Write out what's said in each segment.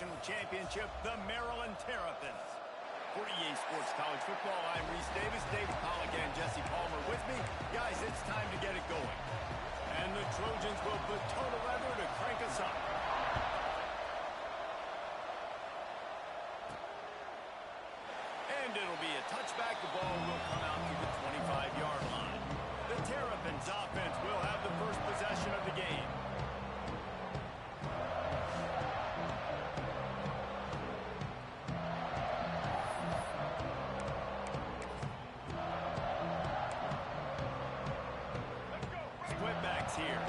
national championship, the Maryland Terrapins. For EA Sports College Football, I'm Reese Davis, David Pollack, and Jesse Palmer with me. Guys, it's time to get it going. And the Trojans will put total leather to crank us up. And it'll be a touchback. The ball will come out to the 25-yard line. The Terrapins offense will have the first possession of the game. Here.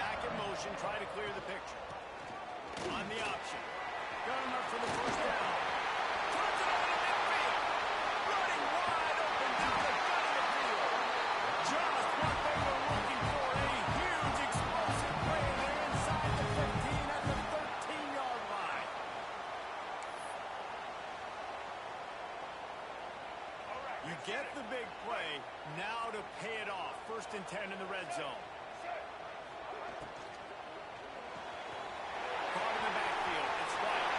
Back in motion, try to clear the picture. On the option. Got him up for the first down. Turns it over to midfield. Running wide open down the gut of the field. Just what they were looking for. A huge explosive play. They're inside the 15 at the 13-yard line. You get the big play. Now to pay it off. 1st and 10 in the red zone. Caught in the backfield. It's White.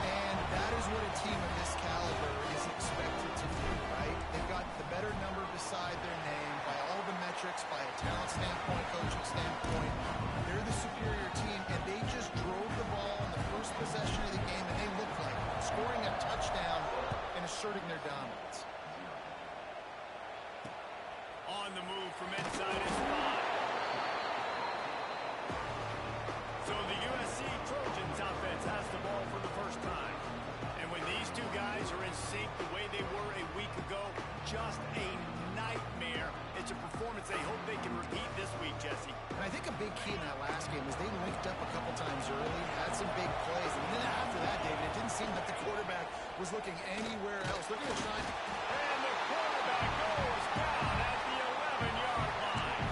And that is what a team of this caliber is expected to do, right? They've got the better number beside their name by all the metrics, by a talent standpoint, coaching standpoint. They're the superior team, and they just drove the ball on the first possession of the game, and they look like scoring a touchdown and asserting their dominance. On the move from inside his 5. So the USC Trojans offense has the ball for the first time. And when these two guys are in sync the way they were a week ago, just a nightmare. It's a performance they hope they can repeat this week, Jesse. And I think a big key in that last game was they linked up a couple times early, had some big plays, and then after that, David, it didn't seem that the quarterback was looking anywhere else. They're going to try. And the quarterback goes down at the 11-yard line.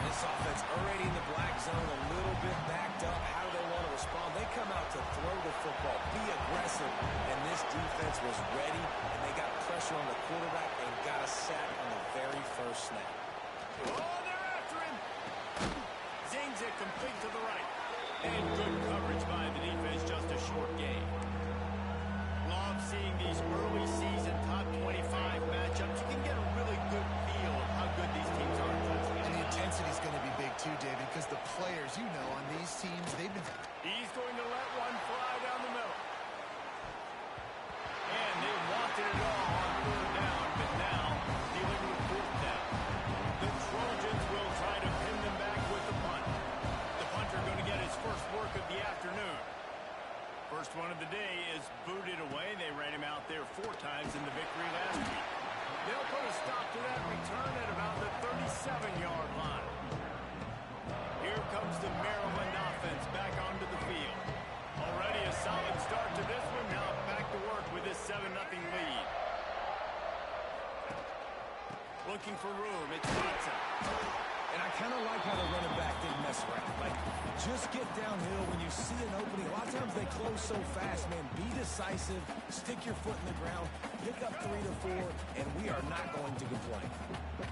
This offense already in the black zone, a little bit backed up. How do they want to respond? They come out to throw the football, be aggressive, and this defense was ready, and they got pressure on the quarterback and got a sack on the very first snap. Oh, they're after him. Zings it complete to the right. And good coverage by the defense, just a short game. Love seeing these early season top 25 matchups. You can get a really good feel of how good these teams are. And the intensity is going to be big too, David, because the players, you know, on these teams, they've been... He's going to let one fly down the middle. And they wanted it all on 3rd down, but now dealing with 4th down. The Trojans will try to pin them back with the punt. The punter going to get his first work of the afternoon. First one of the day is booted away. They ran him out there 4 times in the victory last week. They'll put a stop to that return at about the 37-yard line. Here comes the Maryland offense back onto the field. Already a solid start to this one. Now back to work with this 7-0 lead. Looking for room. It's Watson. And I kind of like how the running back didn't mess around. Like, just get downhill when you see an opening. A lot of times they close so fast, man. Be decisive. Stick your foot in the ground. Pick up 3 to 4, and we are not going to complain.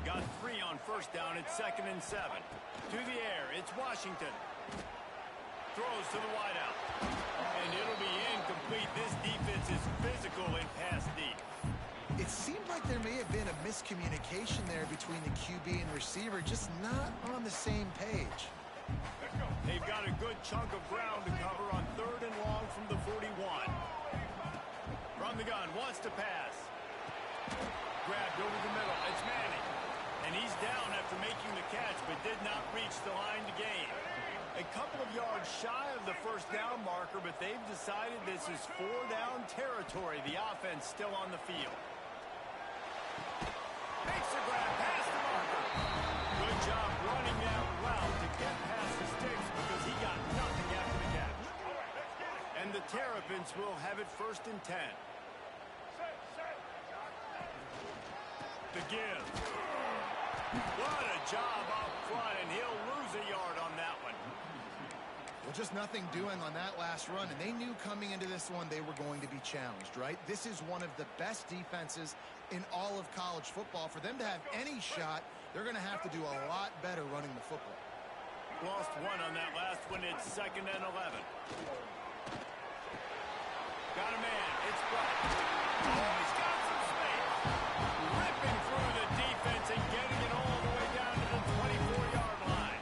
Got 3 on 1st down. It's 2nd and 7. To the air. It's Washington. Throws to the wideout. And it'll be incomplete. This defense is physical and pass deep. It seemed like there may have been a miscommunication there between the QB and receiver, just not on the same page. They've got a good chunk of ground to cover on 3rd and long from the 41. From the gun, wants to pass. Grabbed over the middle. It's Manning. And he's down after making the catch, but did not reach the line to gain. A couple of yards shy of the 1st down marker, but they've decided this is 4-down territory. The offense still on the field. Makes the grab past the marker. Good job running that route to get past the sticks because he got nothing after the catch. And the Terrapins will have it 1st and 10. The give. What a job up front, and he'll lose a yard on that one. Well, just nothing doing on that last run, and they knew coming into this one they were going to be challenged, right? This is one of the best defenses in all of college football. For them to have any shot, they're going to have to do a lot better running the football. Lost one on that last one. It's 2nd and 11. Got a man. It's Bright. Oh, he's got some space. Ripping through the defense and getting it all the way down to the 24-yard line.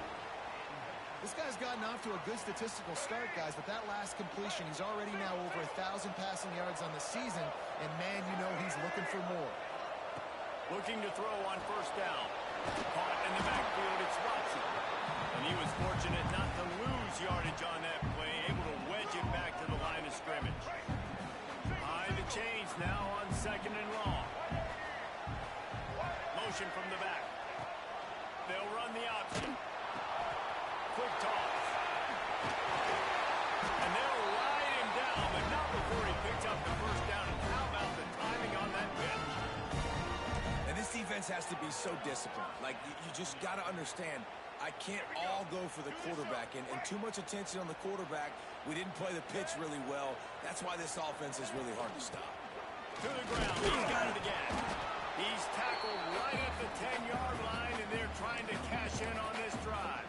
This guy's gotten off to a good statistical start, guys, but that last completion, he's already now over 1,000 passing yards on the season, and man, you know he's looking for more. Looking to throw on 1st down. Caught in the backfield, it's Watson. And he was fortunate not to lose yardage on that play, able to wedge it back to the line of scrimmage. High the chains now on 2nd and long. Motion from the back. They'll run the option. Quick toss. And they'll ride him down, but not before he picks up the 1st down. And how about the timing on that pitch? And this defense has to be so disciplined. Like, you just got to understand, I can't all go for the quarterback, and too much attention on the quarterback. We didn't play the pitch really well. That's why this offense is really hard to stop. To the ground. He's got it again. He's tackled right at the 10-yard line, and they're trying to cash in on this drive.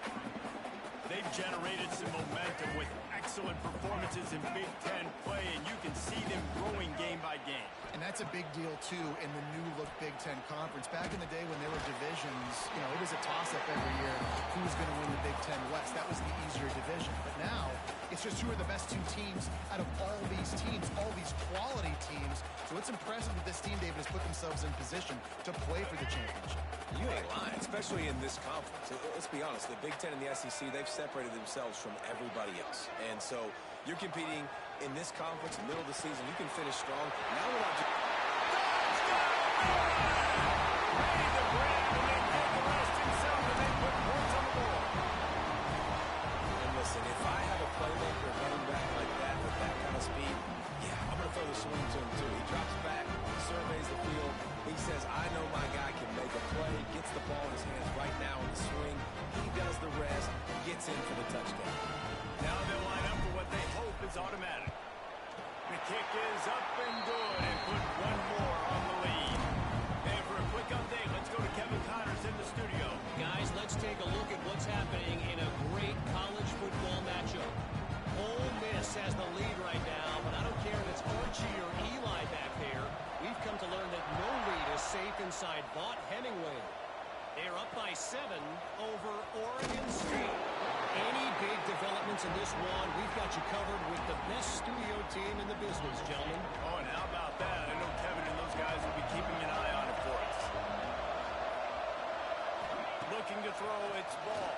They've generated some momentum with excellent performances in Big Ten play, and you can see them growing game by game. And that's a big deal, too, in the new-look Big Ten Conference. Back in the day when there were divisions, you know, it was a toss-up every year. Who was going to win the Big Ten West? That was the easier division. But now, it's just who are the best 2 teams out of all these teams, all these quality teams. So it's impressive that this team, David, has put themselves in position to play for the championship. You ain't lying, especially in this conference. Let's be honest, the Big Ten and the SEC, they've separated themselves from everybody else. And so you're competing in this conference, middle of the season. You can finish strong. Now we're not just... Ready to grab and then get the rest himself and then put points on the board. And listen, if I have a playmaker running back like that with that kind of speed, yeah, I'm going to throw the swing to him too. He drops back, surveys the field. He says, I know my guy can make a play, gets the ball in his hands right now in the swing. He does the rest, gets in for the touchdown. Now they'll line up for what they hope is automatic. The kick is up and good, and put one more on the lead. And for a quick update, let's go to Kevin Connors in the studio. Guys, let's take a look at what's happening in a great college football matchup. Ole Miss has the lead right now, but I don't care if it's Archie or Eli back there. We've come to learn that no lead is safe inside Vaught Hemingway. They're up by 7 over Oregon State. Any big developments in this one, we've got you covered with the best studio team in the business, gentlemen. Oh, and how about that? I know Kevin and those guys will be keeping an eye on it for us. Looking to throw, it's ball.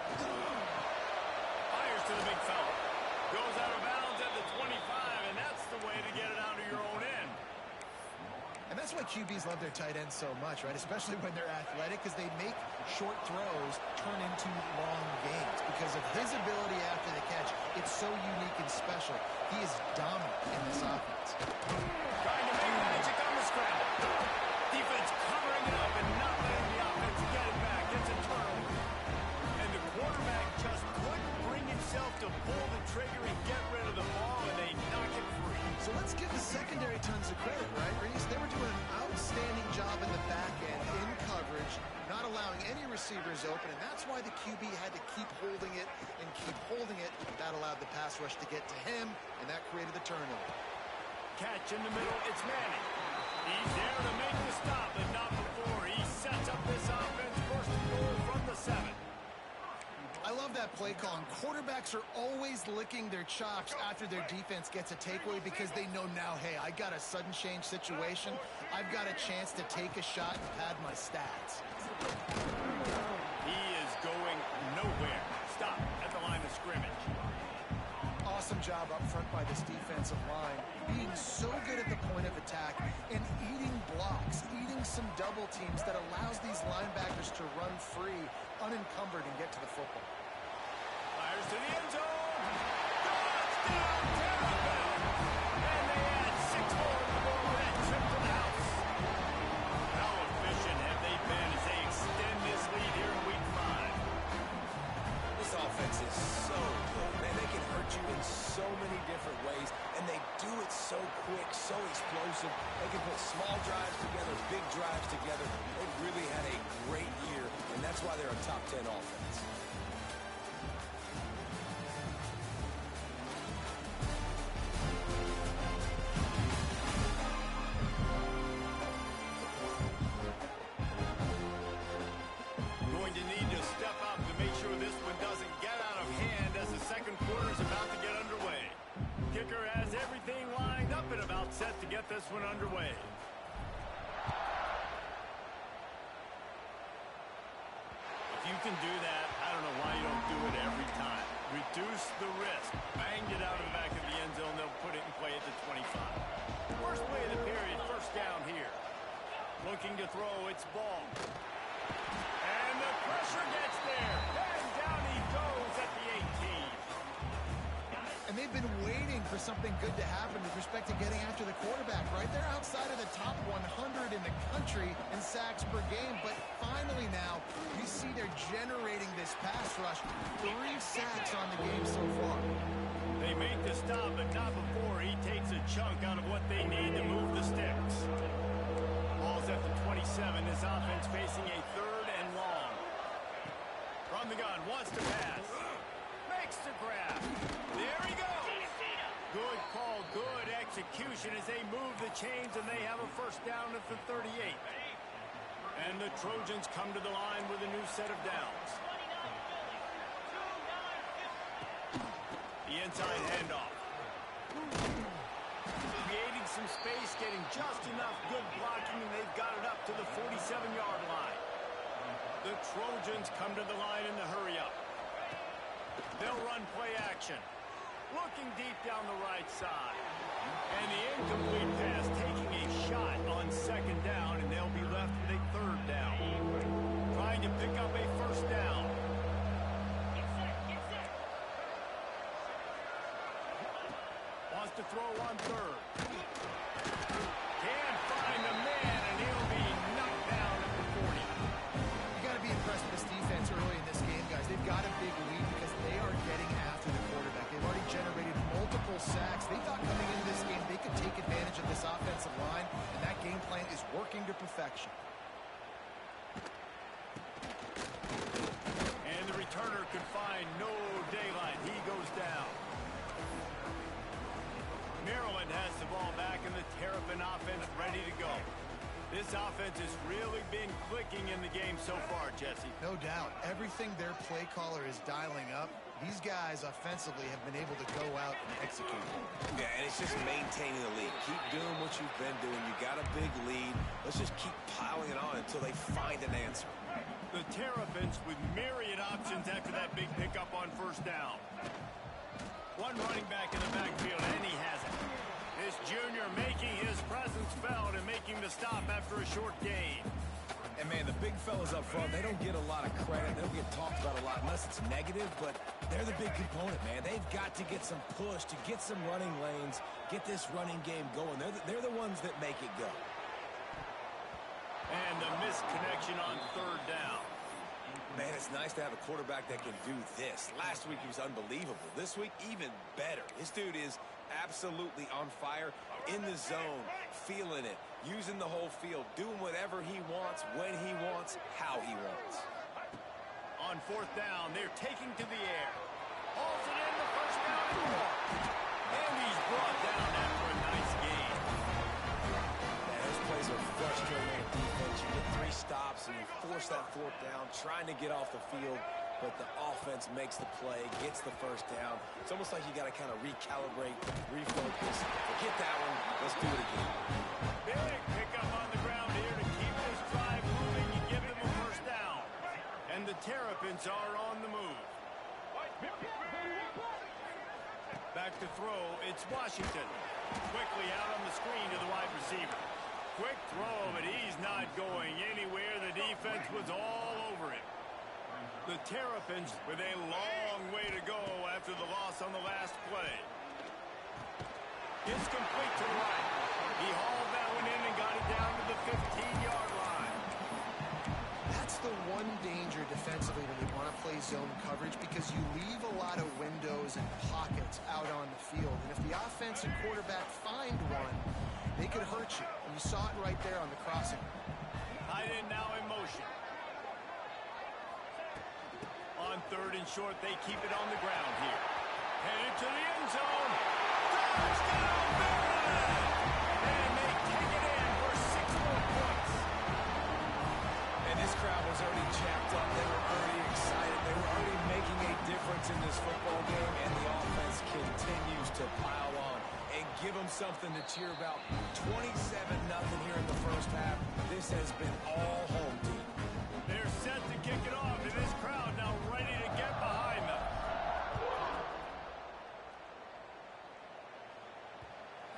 Fires to the big fella. Goes out of bounds at the 25, and that's the way to get it out of your own end. And that's why QBs love their tight ends so much, right? Especially when they're athletic, because they make short throws turn into long gains. Because of his ability after the catch, it's so unique and special. He is dominant in this offense. Trying to make magic on the scramble. Defense covering it up and not letting the offense get it back. It's a turnover. And the quarterback just couldn't bring himself to pull the trigger and get rid of the ball, and they knock it free. So let's give the secondary tons of credit, right, Reese? They were doing an outstanding job in the back end, in coverage, not allowing any receivers open, and that's why the QB had to keep holding it and keep holding it. That allowed the pass rush to get to him, and that created the turnover. Catch in the middle, it's Manning. He's there to make the stop, but not before. He sets up this offense, first and goal from the 7. I love that play call. And quarterbacks are always licking their chops after their defense gets a takeaway because they know now, hey, I got a sudden change situation. I've got a chance to take a shot and pad my stats. He is going nowhere. Stop at the line of scrimmage. Awesome job up front by this defensive line, being so good at the point of attack and eating blocks, eating some double teams that allows these linebackers to run free, unencumbered, and get to the football. Fires to the end zone. Touchdown, Tampa! And they add 6 more to the board and trip to the house. How efficient have they been as they extend this lead here in Week 5? This offense is so good. Man, they can hurt Small drives together, big drives together. They've really had a great year, and that's why they're a top 10 offense. Going to need to step up to make sure this one doesn't get out of hand as the second quarter is about to get underway. Kicker has everything lined up and about set to get this one underway. If you can do that, I don't know why you don't do it every time. Reduce the risk. Banged it out of the back of the end zone. They'll put it in play at the 25. First play of the period, first down here. Looking to throw, it's ball. And the pressure gets there. And down he goes at the 18. And they've been waiting for something good to happen with respect to getting after the quarterback, right? They're outside of the top 100 in the country in sacks per game, but finally now we see they're generating this pass rush. 3 sacks on the game so far. They make the stop, but not before he takes a chunk out of what they need to move the sticks. Ball's at the 27. This offense facing a 3rd and long. From the gun, wants to pass. Makes the grab. There he goes. Good call, good execution as they move the chains, and they have a first down at the 38. And the Trojans come to the line with a new set of downs. The inside handoff. Creating some space, getting just enough good blocking, and they've got it up to the 47-yard line. The Trojans come to the line in the hurry-up. They'll run play action. Looking deep down the right side. And the incomplete pass taking a shot on second down, and they'll be left with a 3rd down. Trying to pick up a first down. Wants to throw on 3rd. Can't find the man, and he'll be knocked down at the 40. You got to be impressed with this defense early in this game, guys. They've got a big lead because they are getting after the quarterback. They've already generated multiple sacks. They thought coming into this game they could take advantage of this offensive line, and that game plan is working to perfection. And the returner could find no daylight. He goes down. Maryland has the ball back, and the Terrapin offense ready to go. This offense has really been clicking in the game so far, Jesse. No doubt. Everything their play caller is dialing up, these guys offensively have been able to go out and execute. Yeah, and it's just maintaining the lead. Keep doing what you've been doing. You got a big lead. Let's just keep piling it on until they find an answer. The Terrapins with myriad options after that big pickup on first down. One running back in the backfield, and he has it. This junior making his presence felt and making the stop after a short gain. And, man, the big fellas up front, they don't get a lot of credit. They don't get talked about a lot unless it's negative, but they're the big component, man. They've got to get some push, to get some running lanes, get this running game going. They're the ones that make it go. And the missed connection on 3rd down. Man, it's nice to have a quarterback that can do this. Last week he was unbelievable. This week, even better. This dude is absolutely on fire, in the zone, feeling it, using the whole field, doing whatever he wants, when he wants, how he wants. On 4th down, they're taking to the air. Hauls it in, the first down and more. And he's brought down after a nice gain. Man, those plays are frustrating on defense. You get 3 stops and you force that 4th down, trying to get off the field, but the offense makes the play, gets the first down. It's almost like you got to kind of recalibrate, refocus. Forget that one. Let's do it again. Big pickup on the ground here to keep this drive moving and give them a first down. And the Terrapins are on the move. Back to throw, it's Washington. Quickly out on the screen to the wide receiver. Quick throw, but he's not going anywhere. The defense was all over him. The Terrapins with a long way to go after the loss on the last play. It's complete to the right. He hauled that one in and got it down to the 15-yard line. That's the one danger defensively when you want to play zone coverage, because you leave a lot of windows and pockets out on the field. And if the offense and quarterback find one, They could hurt you. And you saw it right there on the crossing. Tight end now in motion. On 3rd and short, they keep it on the ground here. Headed to the end zone. Touchdown, Maryland! And they take it in for 6 more points. And this crowd was already jacked up. They were already excited. They were already making a difference in this football game, and the offense continues to pile on and give them something to cheer about. 27-0 here in the first half. This has been all home team. They're set to kick it off, and this crowd now ready to get behind them.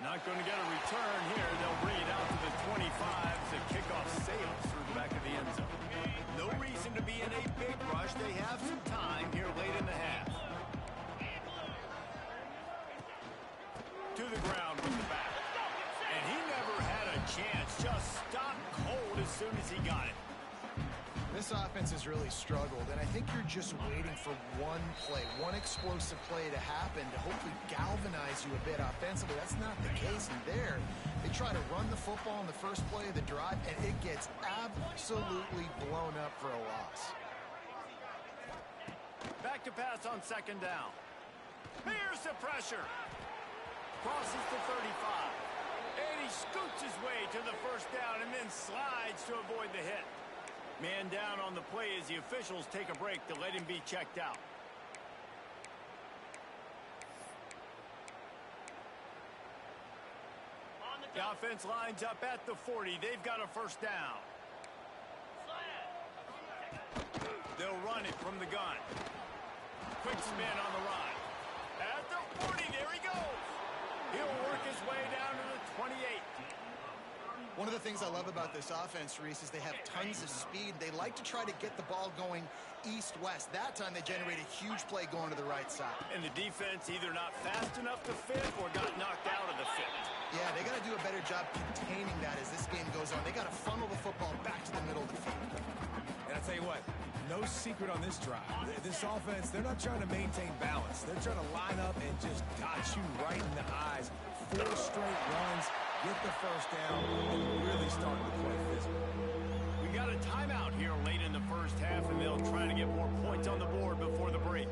Not going to get a return here. They'll bring it out to the 25 as the kickoff sails through the back of the end zone. No reason to be in a big rush. They have some time here late in the half. To the ground with the back. And he never had a chance. Just stopped cold as soon as he got it. This offense has really struggled, and I think you're just waiting for one play, one explosive play to happen to hopefully galvanize you a bit offensively. That's not the case in there. They try to run the football in the first play of the drive, and it gets absolutely blown up for a loss. Back to pass on 2nd down. Here's the pressure. Crosses to 35. And he scoots his way to the 1st down and then slides to avoid the hit. Man down on the play as the officials take a break to let him be checked out. The offense lines up at the 40. They've got a 1st down. They'll run it from the gun. Quick spin on the run. At the 40, there he goes. He'll work his way down to the 28. One of the things I love about this offense, Reese, is they have tons of speed. They like to try to get the ball going east-west. That time they generate a huge play going to the right side. And the defense either not fast enough to fit or got knocked out of the fit. Yeah, they got to do a better job containing that as this game goes on. They got to funnel the football back to the middle of the field. And I tell you what, no secret on this drive. This offense, they're not trying to maintain balance. They're trying to line up and just dot you right in the eyes. 4 straight runs, get the 1st down, and really starting to play physical. We got a timeout here late in the first half, and they'll try to get more points on the board before the break.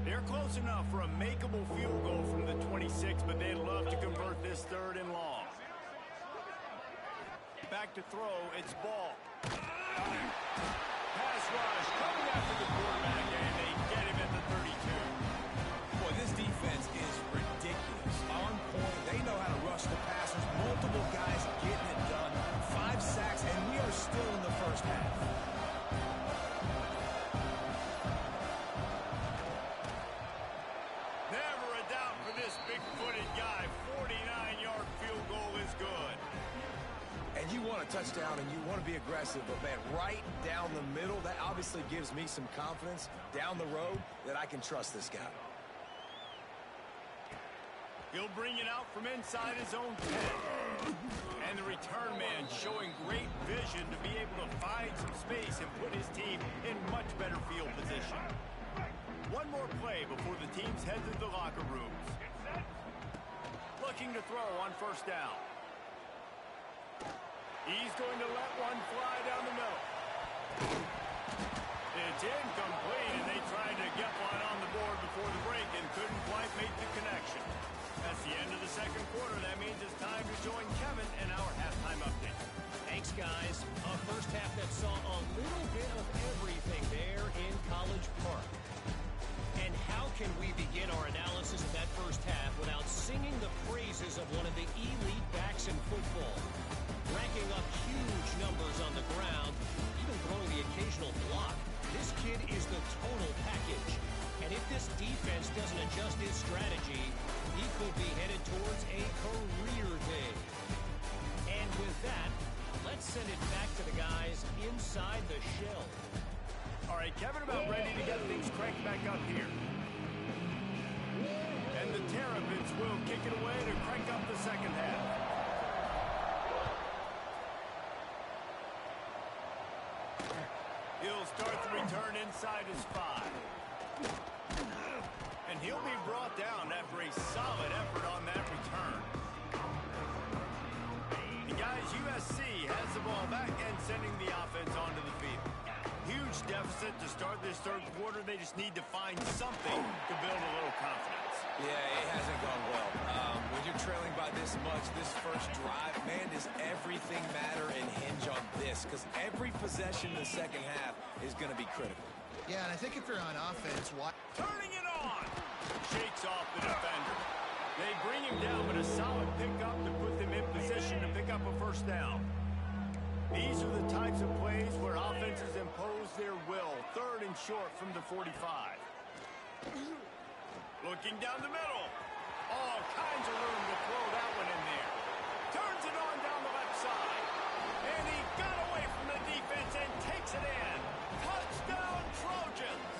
They're close enough for a makeable field goal from the 26, but they'd love to convert this 3rd and long. Back to throw, it's ball. Pass rush coming after the quarterback, and they get him at the 32. Boy, this defense is ridiculous. On point, they know how to rush the passers. Multiple guys getting it done. 5 sacks, and we are still in the first half. Never a doubt for this big-footed guy. 49-yard field goal is good. And you want a touchdown and you want to be aggressive, but man, right down the middle, that obviously gives me some confidence down the road that I can trust this guy. He'll bring it out from inside his own 10. And the return man showing great vision to be able to find some space and put his team in much better field position. One more play before the teams head to the locker rooms. Looking to throw on 1st down. He's going to let one fly down the middle. It's incomplete, and they tried to get one on the board before the break and couldn't quite make the connection. That's the end of the 2nd quarter. That means it's time to join Kevin in our halftime update. Thanks, guys. A first half that saw a little bit of everything there in College Park. And how can we begin our analysis of that first half without singing the praises of one of the elite backs in football? Racking up huge numbers on the ground, even throwing the occasional block. This kid is the total package. And if this defense doesn't adjust its strategy, he could be headed towards a career day. And with that, let's send it back to the guys inside the shell. All right, Kevin, about ready to get things cranked back up here. And the Terrapins will kick it away to crank up the 2nd half. He'll start the return inside his 5. And he'll be brought down after a solid effort on that return. USC has the ball back and sending the offense onto the field. Huge deficit to start this third quarter. They just need to find something to build a little confidence. Yeah, it hasn't gone well. When you're trailing by this much, this first drive, man, does everything matter and hinge on this? Because every possession in the second half is going to be critical. Yeah, and I think if you're on offense, why? Turning it on. Shakes off the defender. They bring him down, but a solid pickup to put them in position to pick up a first down. These are the types of plays where offenses impose their will. Third and short from the 45. Looking down the middle. All kinds of room to throw that one in there. Turns it on down the left side. And he got away from the defense and takes it in. Touchdown, Trojans!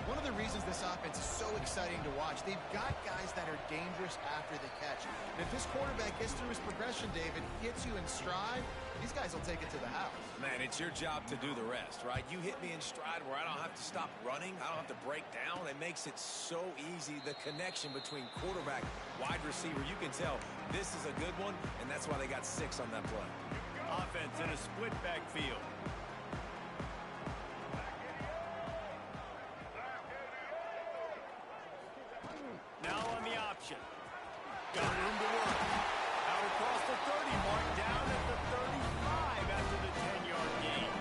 One of the reasons this offense is so exciting to watch, they've got guys that are dangerous after the catch. And if this quarterback gets through his progression, David, gets you in stride, these guys will take it to the house. Man, it's your job to do the rest, right? You hit me in stride where I don't have to stop running. I don't have to break down. It makes it so easy. The connection between quarterback, wide receiver, you can tell this is a good one, and that's why they got 6 on that play. Offense in a split backfield. Now on the option. Got room to work. Out across the 30 mark, down at the 35 after the 10-yard gain.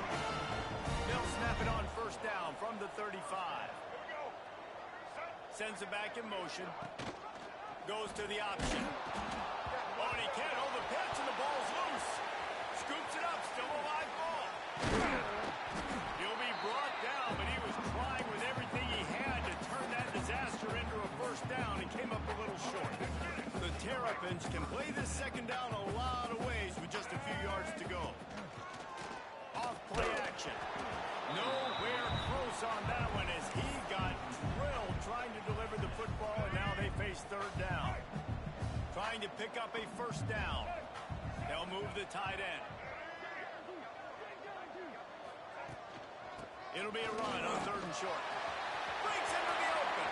They'll snap it on first down from the 35. Sends it back in motion. Goes to the option. Oh, and he can't hold the pitch, and the ball's loose. Scoops it up, still a live ball. He'll be brought down, but he was trying with everything he had to turn that disaster into a first down and came up a little short. The Terrapins can play this second down a lot of ways with just a few yards to go. Off play action. Nowhere close on that one as he got drilled trying to deliver the football, and now they face third down. Trying to pick up a first down. They'll move the tight end. It'll be a run on third and short. Breaks into the open.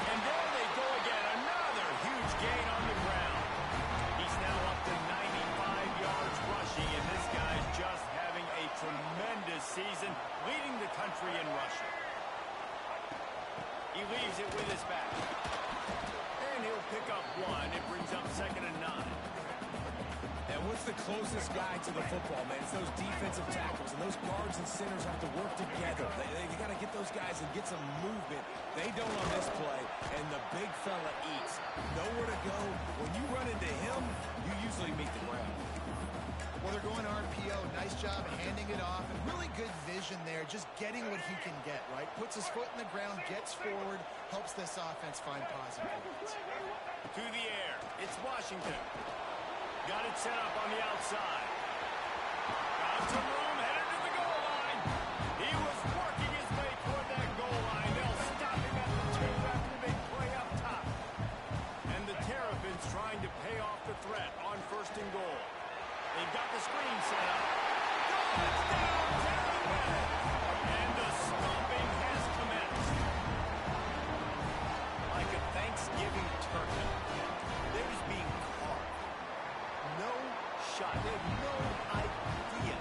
And there they go again. Another huge gain on the ground. He's now up to 95 yards rushing, and this guy's just having a tremendous season, leading the country in rushing. He leaves it with his back. And he'll pick up 1. It brings up 2nd and 9. And what's the closest guy to the football, man? It's those defensive tackles, and those guards and centers have to work together. You got to get those guys and get some movement. They don't on this play, and the big fella eats. Nowhere to go. When you run into him, you usually meet the ground. Well, they're going RPO. Nice job handing it off, and really good vision there, just getting what he can get, right? Puts his foot in the ground, gets forward, helps this offense find positive points. To the air. It's Washington. Got it set up on the outside. Got some room, headed to the goal line. He was working his way toward that goal line. They'll stop him at the 2 after the big play up top. And the Terrapins trying to pay off the threat on 1st and goal. They've got the screen set up. Touchdown, Terrapins! And the stomping has commenced. Like a Thanksgiving turkey. They're just being carved. No shot. They have no idea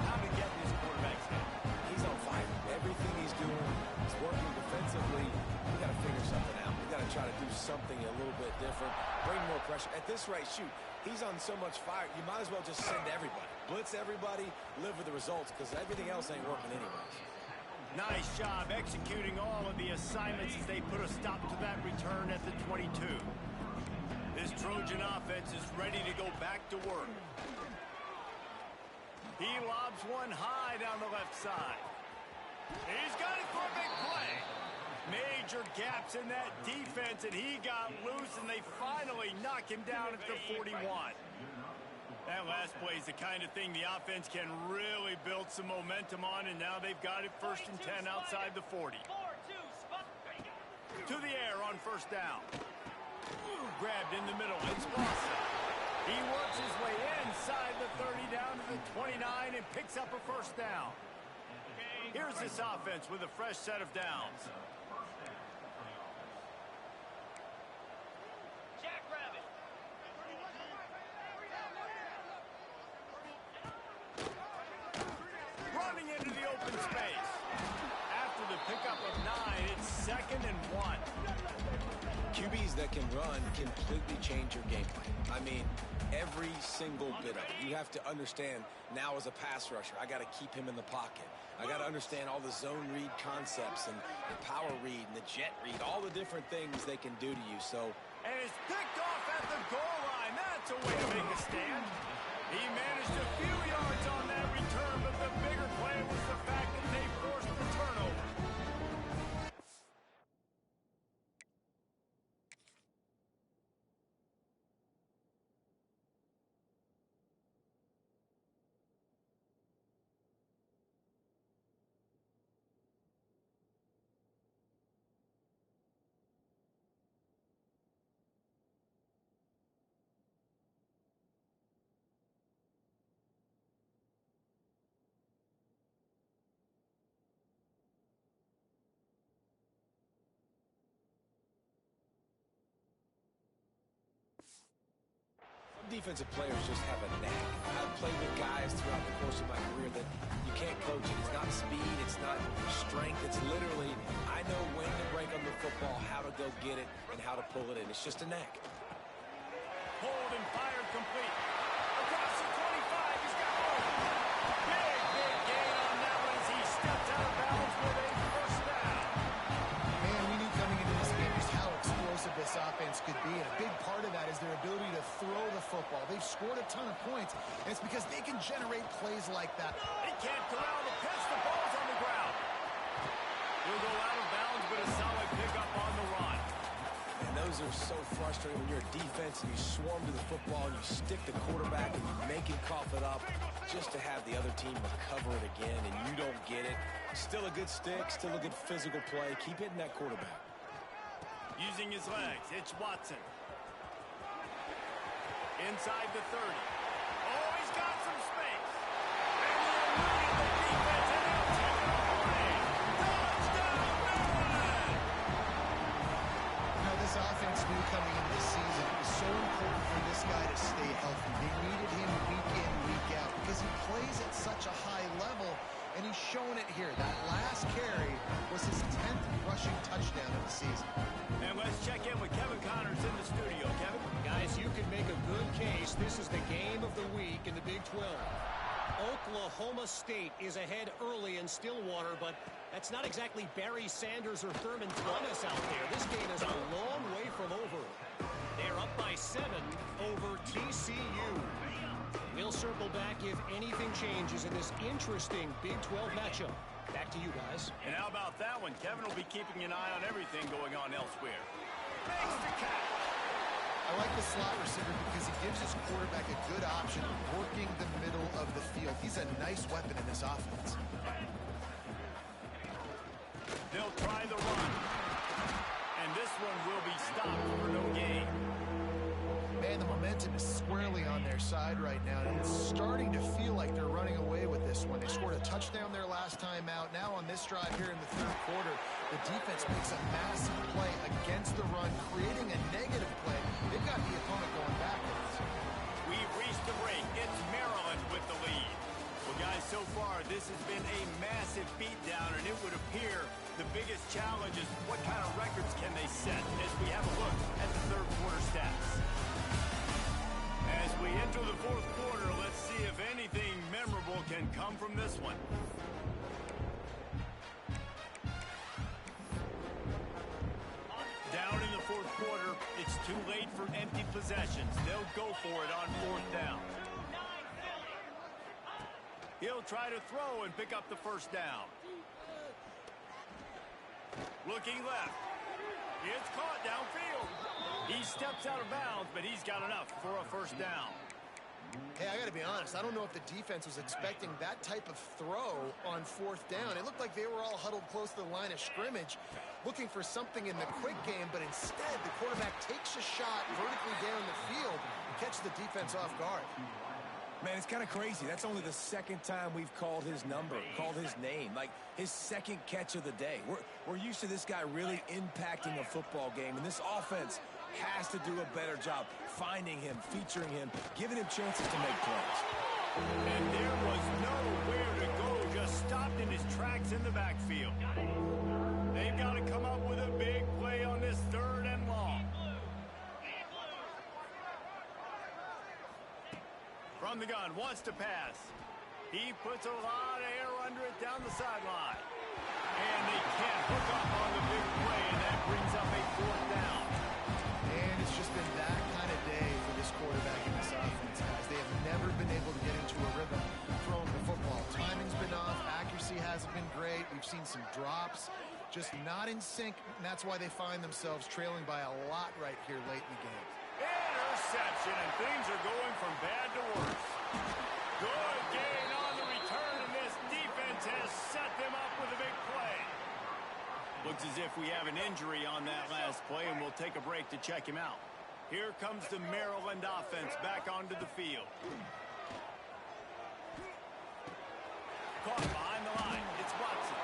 how to get this quarterback's head. He's on fire. Everything he's doing is working defensively. We got to figure something out. We got to try to do something a little bit different. Bring more pressure. At this rate, shoot, he's on so much fire, you might as well just send everybody. Blitz everybody, live with the results, because everything else ain't working anyways. Nice job executing all of the assignments as they put a stop to that return at the 22. This Trojan offense is ready to go back to work. He lobs one high down the left side. He's got it for a big play. Major gaps in that defense, and he got loose, and they finally knock him down at the 41. That last play is the kind of thing the offense can really build some momentum on, and now they've got it 1st and 10 outside the 40. To the air on 1st down. Grabbed in the middle. It's Lawson. He works his way inside the 30 down to the 29 and picks up a 1st down. Here's this offense with a fresh set of downs. open space. After the pickup of 9, it's 2nd and 1. QBs that can run completely change your game plan. I mean, every single bit of it. You have to understand now as a pass rusher, I got to keep him in the pocket. I got to understand all the zone read concepts and the power read and the jet read, all the different things they can do to you. So, and it's picked off at the goal line. That's a way to make a stand. He managed a few yards on that return, but the bigger play was the fact that they forced the turnover. defensive players just have a knack. I've played with guys throughout the course of my career that you can't coach it. It's not speed, it's not strength. It's literally, I know when to break on the football, how to go get it, and how to pull it in. It's just a knack. Hold and fired complete. Across the 25, he's got home. Big gain on that one as he stepped out of bounds with a first down. Man, we knew coming into this game just how explosive this offense could be, and a big part of that is their ability to throw the football. They've scored a ton of points, and it's because they can generate plays like that. They can't corral the pitch. The ball's on the ground. He'll go out of bounds, but a solid pickup on the run. And those are so frustrating when you're a defense and you swarm to the football and you stick the quarterback and you make him cough it up just to have the other team recover it again and you don't get it. Still a good stick, still a good physical play. Keep hitting that quarterback. Using his legs, it's Watson. Inside the 30. Oh, he's got some space. And he eluded the defense and he'll take it away. Touchdown, Maryland! Now, this offense knew coming into the season it was so important for this guy to stay healthy. They needed him week in, week out because he plays at such a high level, and he's shown it here. That last carry was his 10th rushing touchdown of the season. And let's check in with Kevin Connors in the studio. Kevin? Guys, you can make a good case. This is the game of the week in the Big 12. Oklahoma State is ahead early in Stillwater, but that's not exactly Barry Sanders or Thurman Thomas out there. This game is a long way from over. They're up by 7 over TCU. We'll circle back if anything changes in this interesting Big 12 matchup. Back to you guys. And how about that one? Kevin will be keeping an eye on everything going on elsewhere. Makes the catch. I like the slot receiver because he gives his quarterback a good option of working the middle of the field. He's a nice weapon in this offense. They'll try the run. And this one will be stopped for no gain. Man, the momentum is squarely on their side right now, and it's starting to feel like they're running away with this one. They scored a touchdown their last time out. Now on this drive here in the third quarter, the defense makes a massive play against the run, creating a negative play. They've got the opponent going backwards. We've reached the break. It's Maryland with the lead. Well, guys, so far, this has been a massive beatdown, and it would appear the biggest challenge is what kind of records can they set as we have a look at the third quarter stats. As we enter the fourth quarter, let's see if anything memorable can come from this one. Down in the fourth quarter, it's too late for empty possessions. They'll go for it on fourth down. He'll try to throw and pick up the first down. Looking left. It's caught downfield. He steps out of bounds, but he's got enough for a first down. Hey, I got to be honest. I don't know if the defense was expecting that type of throw on fourth down. It looked like they were all huddled close to the line of scrimmage, looking for something in the quick game, but instead the quarterback takes a shot vertically down the field and catches the defense off guard. Man, it's kind of crazy. That's only the second time we've called his number, called his name, like his second catch of the day. We're used to this guy really impacting a football game, and this offense has to do a better job finding him, featuring him, giving him chances to make plays. And there was nowhere to go, just stopped in his tracks in the backfield. They've got to come up with a big play on this 3rd and long. From the gun, wants to pass. He puts a lot of air under it down the sideline. And they can't hook up on the big play, and that brings up a 4th down. And it's just been that kind of day for this quarterback in this offense, guys. They have never been able to get into a rhythm throwing the football. Timing's been off. Accuracy hasn't been great. We've seen some drops. Just not in sync, and that's why they find themselves trailing by a lot right here late in the game. Interception, and things are going from bad to worse. Good gain on the return, and this defense has set them up with a big play. Looks as if we have an injury on that last play, and we'll take a break to check him out. Here comes the Maryland offense back onto the field. Caught behind the line. It's Watson.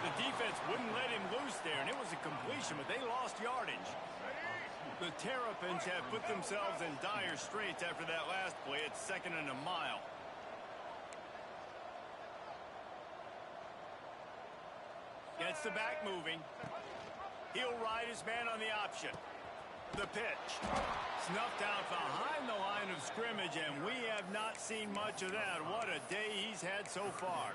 The defense wouldn't let him loose there, and it was a completion, but they lost yardage. The Terrapins have put themselves in dire straits after that last play. It's 2nd and a mile. Gets the back moving. He'll ride his man on the option. The pitch. Snuffed out behind the line of scrimmage, and we have not seen much of that. What a day he's had so far.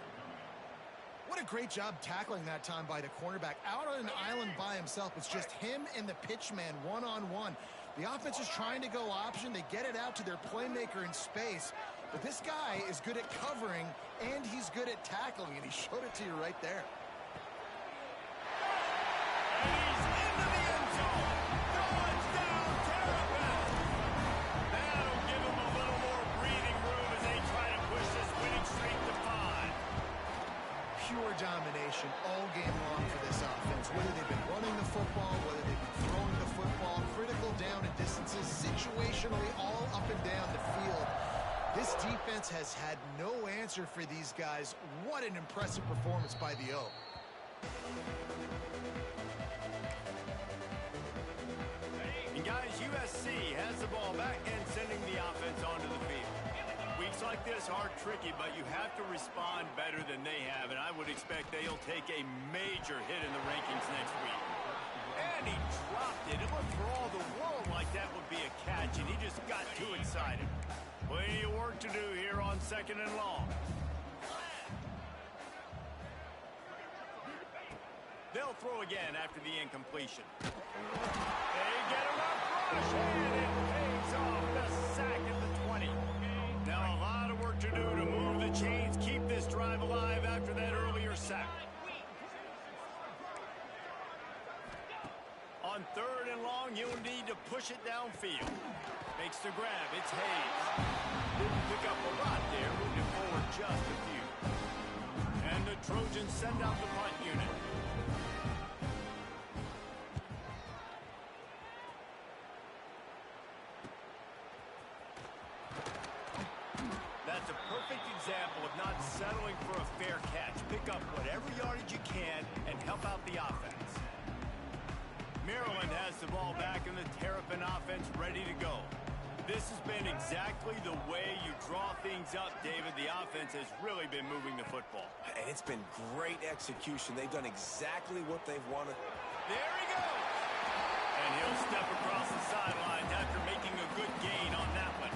What a great job tackling that time by the cornerback. Out on an island by himself. It's just him and the pitch man one-on-one. The offense is trying to go option. They get it out to their playmaker in space. But this guy is good at covering, and he's good at tackling, and he showed it to you right there. And he's into the end zone. Touchdown, Terrapins. That'll give him a little more breathing room as they try to push this winning streak to 5. Pure domination all game long for this offense. Whether they've been running the football, whether they've been throwing the football, critical down and distances, situationally all up and down the field. This defense has had no answer for these guys. What an impressive performance by the O. And guys, USC has the ball back and sending the offense onto the field. Weeks like this are tricky, but you have to respond better than they have, and I would expect they'll take a major hit in the rankings next week. And he dropped it. It looked for all the world like that would be a catch, and he just got too excited. Plenty of work to do here on 2nd and long. They'll throw again after the incompletion. They get a rough rush, and it pays off the sack at the 20. Now a lot of work to do to move the chains, keep this drive alive after that earlier sack. On 3rd and long, you'll need to push it downfield. Makes the grab. It's Hayes. Didn't pick up a lot there, moved it forward just a few. And the Trojans send out the punt unit. That's a perfect example of not settling for a fair catch. Pick up whatever yardage you can and help out the offense. Maryland has the ball back and the Terrapin offense ready to go. This has been exactly the way you draw things up, David. The offense has really been moving the football. And it's been great execution. They've done exactly what they've wanted. There he goes. And he'll step across the sidelines after making a good gain on that one.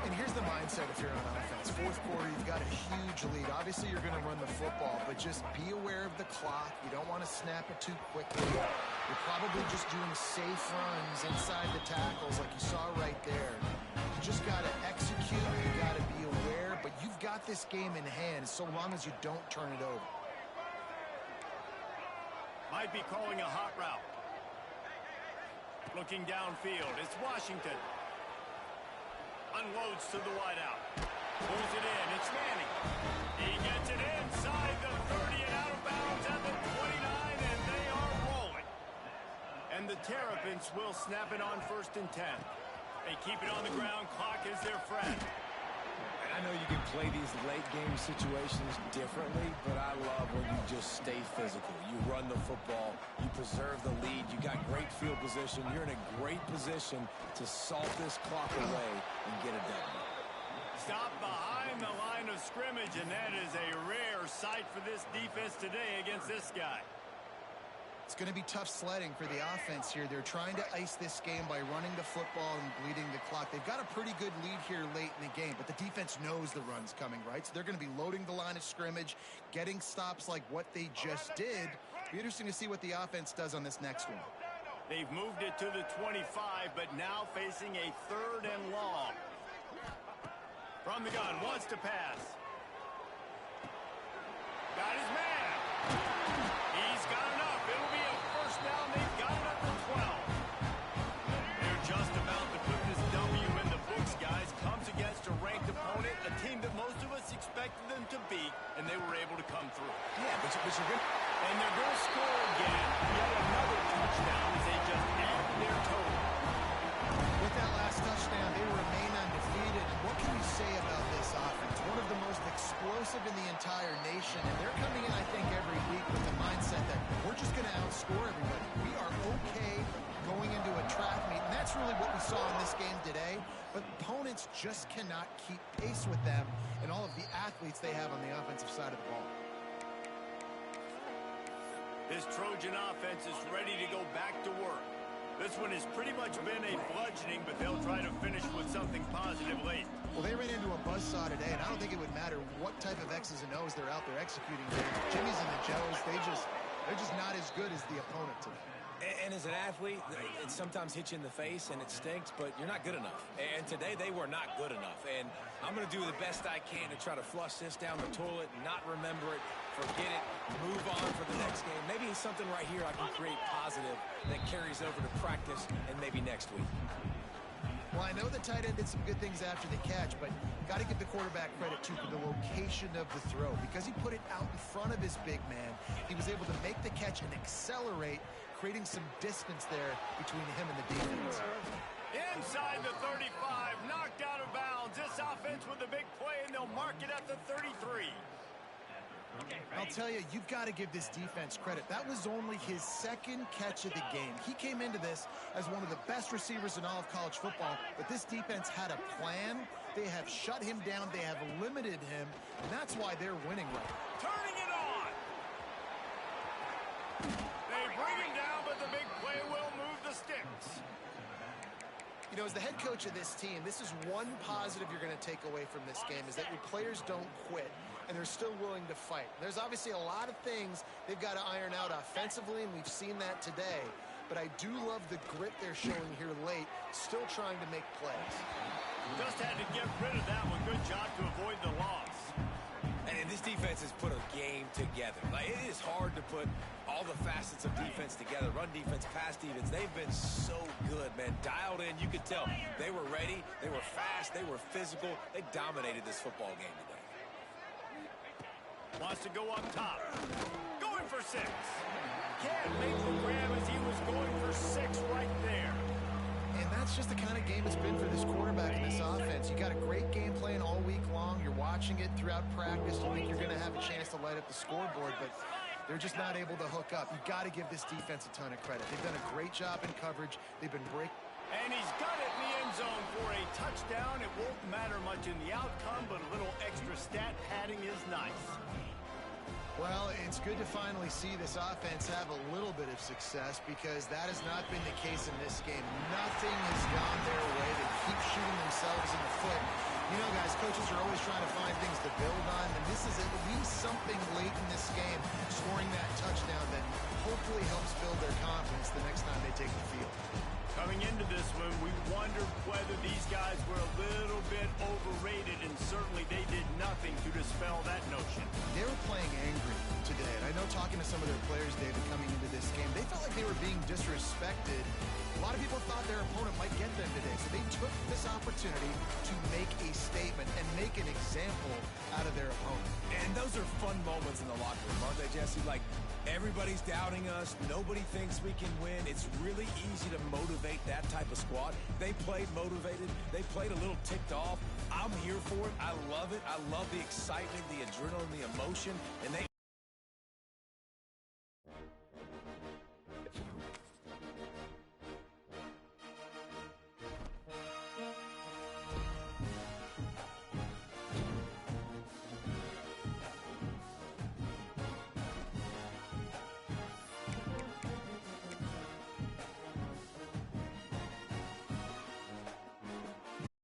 And here's the mindset if you're on offense. 4th quarter, you've got a huge lead. Obviously, you're going to run the football, but just be aware of the clock. You don't want to snap it too quickly. You're probably just doing safe runs inside the tackles like you saw right there. You just got to execute. You got to be aware, but you've got this game in hand so long as you don't turn it over. Might be calling a hot route. Looking downfield, it's Washington. Unloads to the wideout. Pulls it in. It's Manning. He gets it inside the 30 and out of bounds at the 29, and they are rolling. And the Terrapins will snap it on 1st and 10. They keep it on the ground. Clock is their friend. I know you can play these late game situations differently, but I love when you just stay physical. You run the football, you preserve the lead, you got great field position. You're in a great position to salt this clock away and get it done. Stop behind the line of scrimmage, and that is a rare rare sight for this defense today against this guy. It's going to be tough sledding for the offense here. They're trying to ice this game by running the football and bleeding the clock. They've got a pretty good lead here late in the game, but the defense knows the run's coming, right? So they're going to be loading the line of scrimmage, getting stops like what they just did. Be interesting to see what the offense does on this next one. They've moved it to the 25, but now facing a 3rd and long. From the gun, wants to pass. Got his man. He's got enough. It'll be a first down. They've got it up to 12. They're just about to put this W in the books, guys. Comes against a ranked opponent, a team that most of us expected them to beat, and they were able to come through. Yeah, but you're good. And they're going to score again. Yet another touchdown as they just add to their total. With that last touchdown, they remain undefeated. And what can you say about this offense? One of the most explosive in the entire nation. And they're coming in, I think, every week with the mindset that we're just going to outscore everybody. We are okay going into a track meet. And that's really what we saw in this game today. But opponents just cannot keep pace with them and all of the athletes they have on the offensive side of the ball. This Trojan offense is ready to go back to work. This one has pretty much been a bludgeoning, but they'll try to finish with something positive late. Well, they ran into a buzzsaw today, and I don't think it would matter what type of X's and O's they're out there executing there. Jimmy's and the Joes, they're just not as good as the opponent today. And as an athlete, it sometimes hits you in the face and it stinks, but you're not good enough. And today they were not good enough. And I'm going to do the best I can to try to flush this down the toilet, not remember it, forget it, move on for the next game. Maybe something right here I can create positive that carries over to practice and maybe next week. Well, I know the tight end did some good things after the catch, but got to give the quarterback credit, too, for the location of the throw. Because he put it out in front of his big man, he was able to make the catch and accelerate, creating some distance there between him and the defense. Inside the 35, knocked out of bounds. This offense with a big play, and they'll mark it at the 33. I'll tell you, you've got to give this defense credit. That was only his 2nd catch of the game. He came into this as one of the best receivers in all of college football, but this defense had a plan. They have shut him down. They have limited him, and that's why they're winning right now. Turning it on. They bring him down, but the big play will move the sticks. You know, as the head coach of this team, this is one positive you're going to take away from this game, is that your players don't quit, and they're still willing to fight. There's obviously a lot of things they've got to iron out offensively, and we've seen that today. But I do love the grit they're showing here late, still trying to make plays. Just had to get rid of that one. Good job to avoid the loss. And this defense has put a game together. Like, it is hard to put all the facets of defense together. Run defense, pass defense. They've been so good, man. Dialed in. You could tell they were ready. They were fast. They were physical. They dominated this football game today. Wants to go up top. Going for 6. Can't make the grab as he was going for 6 right there. And that's just the kind of game it's been for this quarterback in this offense. You got a great game plan all week long. You're watching it throughout practice. You think you're going to have a chance to light up the scoreboard, but they're just not able to hook up. You got to give this defense a ton of credit. They've done a great job in coverage. They've been breaking. And he's got it in the end zone for a touchdown. It won't matter much in the outcome, but a little extra stat padding is nice. Well, it's good to finally see this offense have a little bit of success, because that has not been the case in this game. Nothing has gone their way. They keep shooting themselves in the foot. You know, guys, coaches are always trying to find things to build on, and this is at least something late in this game, scoring that touchdown that hopefully helps build their confidence the next time they take the field. Coming into this one, we wondered whether these guys were a little bit overrated, and certainly they did nothing to dispel that notion. They were playing angry today, and I know talking to some of their players, David, coming into this game, they felt like they were being disrespected. A lot of people thought their opponent might get them today, so they took this opportunity to make a statement and make an example out of their opponent. And those are fun moments in the locker room, aren't they, Jesse? Like, everybody's doubting us. Nobody thinks we can win. It's really easy to motivate that type of squad. They played motivated. They played a little ticked off. I'm here for it. I love it. I love the excitement, the adrenaline, the emotion, and they